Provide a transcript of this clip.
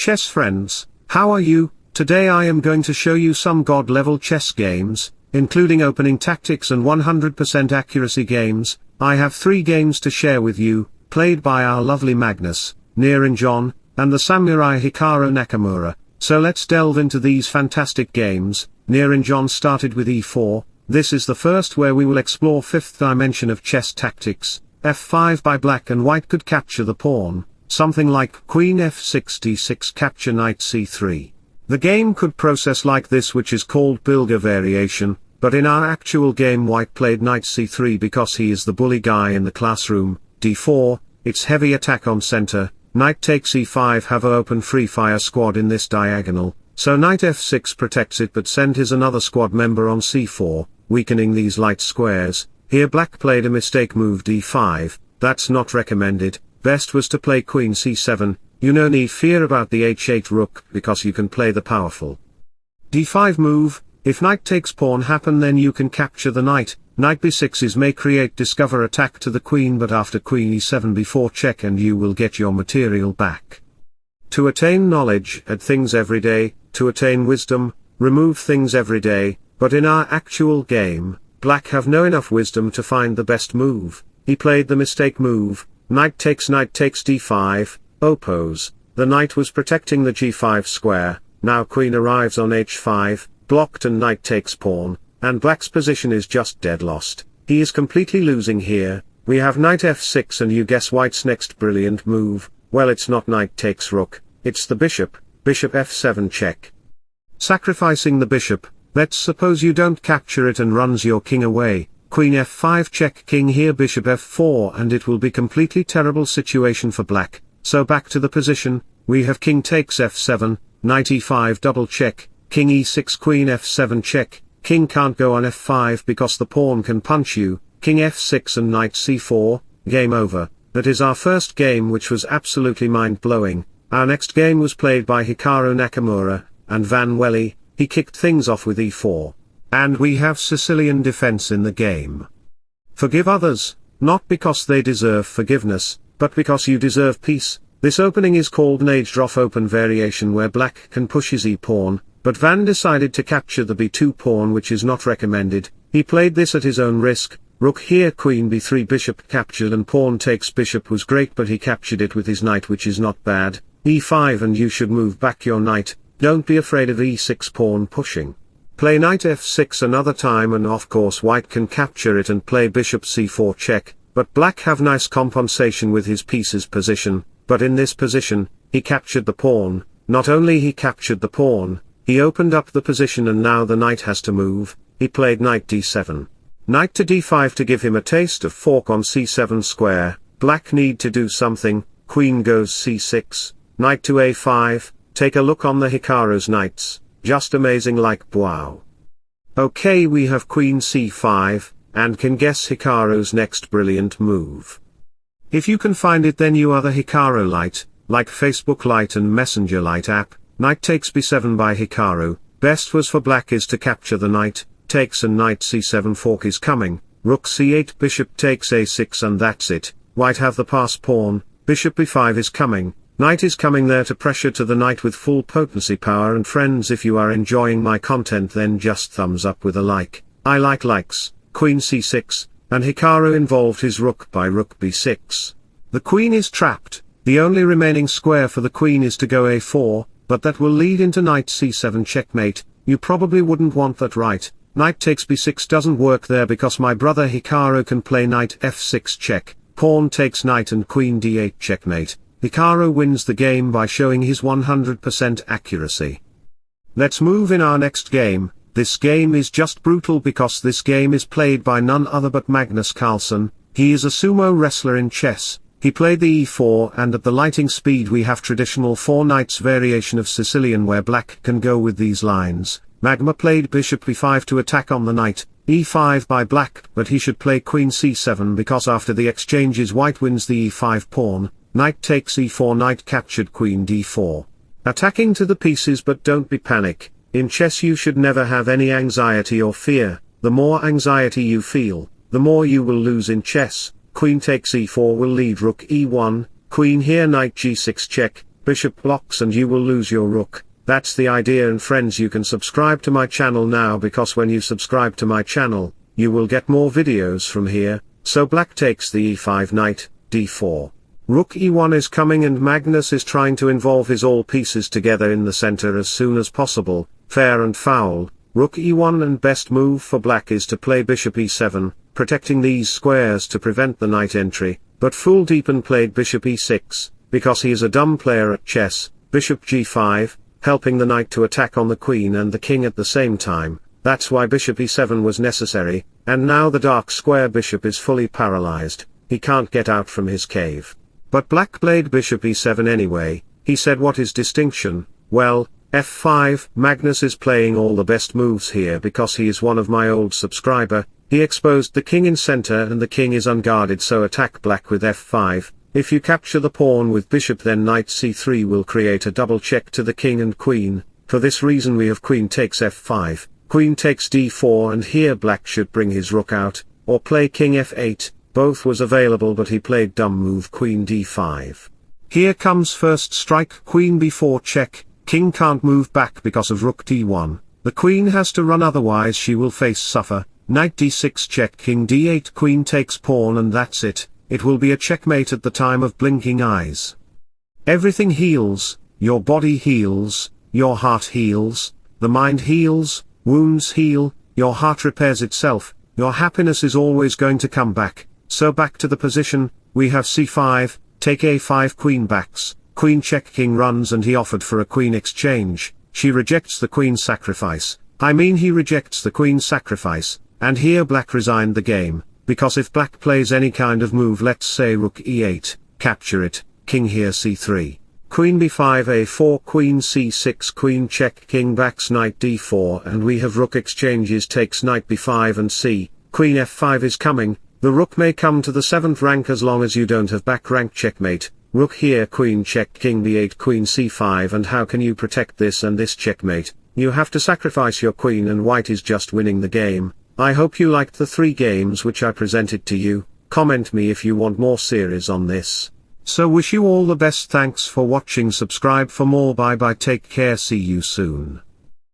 chess friends, how are you? Today I am going to show you some god-level chess games, including opening tactics and 100% accuracy games. I have 3 games to share with you, played by our lovely Magnus, Niranjan, and the samurai Hikaru Nakamura. So let's delve into these fantastic games. Niranjan started with e4. This is the first where we will explore 5th dimension of chess tactics. f5 by black and white could capture the pawn, something like queen f6 d6 capture knight c3. The game could process like this, which is called Bilger variation, but in our actual game white played knight c3 because he is the bully guy in the classroom. d4, it's heavy attack on center. Knight takes e5, have a open free fire squad in this diagonal, so knight f6 protects it but send his another squad member on c4, weakening these light squares. Here black played a mistake move d5, that's not recommended. Best was to play queen c7, you no need fear about the h8 rook because you can play the powerful d5 move. If knight takes pawn happen then you can capture the knight. Knight b6 may create discover attack to the queen, but after queen e7 before check and you will get your material back. To attain knowledge, add things every day. To attain wisdom, remove things every day. But in our actual game, black have no enough wisdom to find the best move. He played the mistake move. Knight takes d5, oppose. The knight was protecting the g5 square. Now queen arrives on h5, blocked, and knight takes pawn, and black's position is just dead lost. He is completely losing here. We have knight f6 and you guess white's next brilliant move. Well, it's not knight takes rook, it's the bishop f7 check. Sacrificing the bishop, let's suppose you don't capture it and runs your king away. Queen f5 check king here, bishop f4, and it will be completely terrible situation for black. So back to the position, we have king takes f7, knight e5 double check, king e6 queen f7 check. King can't go on f5 because the pawn can punch you. King f6 and knight c4, game over. That is our first game, which was absolutely mind-blowing. Our next game was played by Hikaru Nakamura and Van Welly. He kicked things off with e4. And we have Sicilian defense in the game. Forgive others, not because they deserve forgiveness, but because you deserve peace. This opening is called Najdorf open variation, where black can push his e-pawn, but Van decided to capture the b2 pawn, which is not recommended. He played this at his own risk. Rook here, queen b3, bishop captured, and pawn takes bishop was great, but he captured it with his knight, which is not bad. e5 and you should move back your knight. Don't be afraid of e6 pawn pushing. Play knight f6 another time and of course white can capture it and play bishop c4 check, but black have nice compensation with his pieces position, but in this position, he captured the pawn. Not only he captured the pawn, he opened up the position and now the knight has to move. He played knight d7. Knight to d5 to give him a taste of fork on c7 square. Black need to do something. Queen goes c6. Knight to a5. Take a look on the Hikaru's knights. Just amazing, like wow. Okay, we have queen c5, and can guess Hikaru's next brilliant move. If you can find it, then you are the Hikaru Lite, like Facebook Lite and Messenger Lite app. Knight takes b7 by Hikaru. Best was for black is to capture the knight, takes, and knight c7 fork is coming. Rook c8, bishop takes a6, and that's it. White have the pass pawn. Bishop b5 is coming. Knight is coming there to pressure to the knight with full potency power. And friends, if you are enjoying my content, then just thumbs up with a like. I like likes. Queen c6, and Hikaru involved his rook by rook b6. The queen is trapped. The only remaining square for the queen is to go a4. But that will lead into knight c7 checkmate. You probably wouldn't want that, right? Knight takes b6 doesn't work there because my brother Hikaru can play knight f6 check, pawn takes knight, and queen d8 checkmate. Hikaru wins the game by showing his 100% accuracy. Let's move in our next game. This game is just brutal because this game is played by none other but Magnus Carlsen. He is a sumo wrestler in chess. He played the e4, and at the lighting speed we have traditional 4 knights variation of Sicilian, where black can go with these lines. Magma played bishop b5 to attack on the knight, e5 by black, but he should play queen c7 because after the exchanges white wins the e5 pawn. Knight takes e4, knight captured, queen d4. Attacking to the pieces, but don't be panic. In chess you should never have any anxiety or fear. The more anxiety you feel, the more you will lose in chess. Queen takes e4 will lead rook e1, queen here, knight g6 check, bishop blocks and you will lose your rook. That's the idea, and friends, you can subscribe to my channel now, because when you subscribe to my channel, you will get more videos from here. So black takes the e5, knight, d4. Rook e1 is coming, and Magnus is trying to involve his all pieces together in the center as soon as possible, fair and foul. Rook e1, and best move for black is to play bishop e7, protecting these squares to prevent the knight entry, but fool Deepan played bishop e6, because he is a dumb player at chess. Bishop g5, helping the knight to attack on the queen and the king at the same time. That's why bishop e7 was necessary, and now the dark square bishop is fully paralyzed. He can't get out from his cave. But black played bishop e7 anyway. He said, what is distinction? Well, f5. Magnus is playing all the best moves here because he is one of my old subscriber. He exposed the king in center and the king is unguarded, so attack black with f5. If you capture the pawn with bishop, then knight c3 will create a double check to the king and queen. For this reason we have queen takes f5, queen takes d4, and here black should bring his rook out, or play king f8. Both was available, but he played dumb move queen d5. Here comes first strike, queen b4 check. King can't move back because of rook d1. The queen has to run, otherwise she will face suffer. Knight d6 check, king d8, queen takes pawn, and that's it. It will be a checkmate at the time of blinking eyes. Everything heals, your body heals, your heart heals, the mind heals, wounds heal, your heart repairs itself, your happiness is always going to come back. So back to the position, we have c5, take a5, queen backs, queen check, king runs, and he offered for a queen exchange. She rejects the queen sacrifice. He rejects the queen sacrifice, and here black resigned the game. Because if black plays any kind of move, let's say rook e8, capture it, king here c3, queen b5, a4, queen c6, queen check, king backs, knight d4, and we have rook exchanges, takes knight b5 and c, queen f5 is coming. The rook may come to the 7th rank as long as you don't have back rank, checkmate. Rook here, queen check, king b8, queen c5, and how can you protect this and this checkmate? You have to sacrifice your queen, and white is just winning the game. I hope you liked the 3 games which I presented to you. Comment me if you want more series on this. So wish you all the best, thanks for watching, subscribe for more, bye bye, take care, see you soon.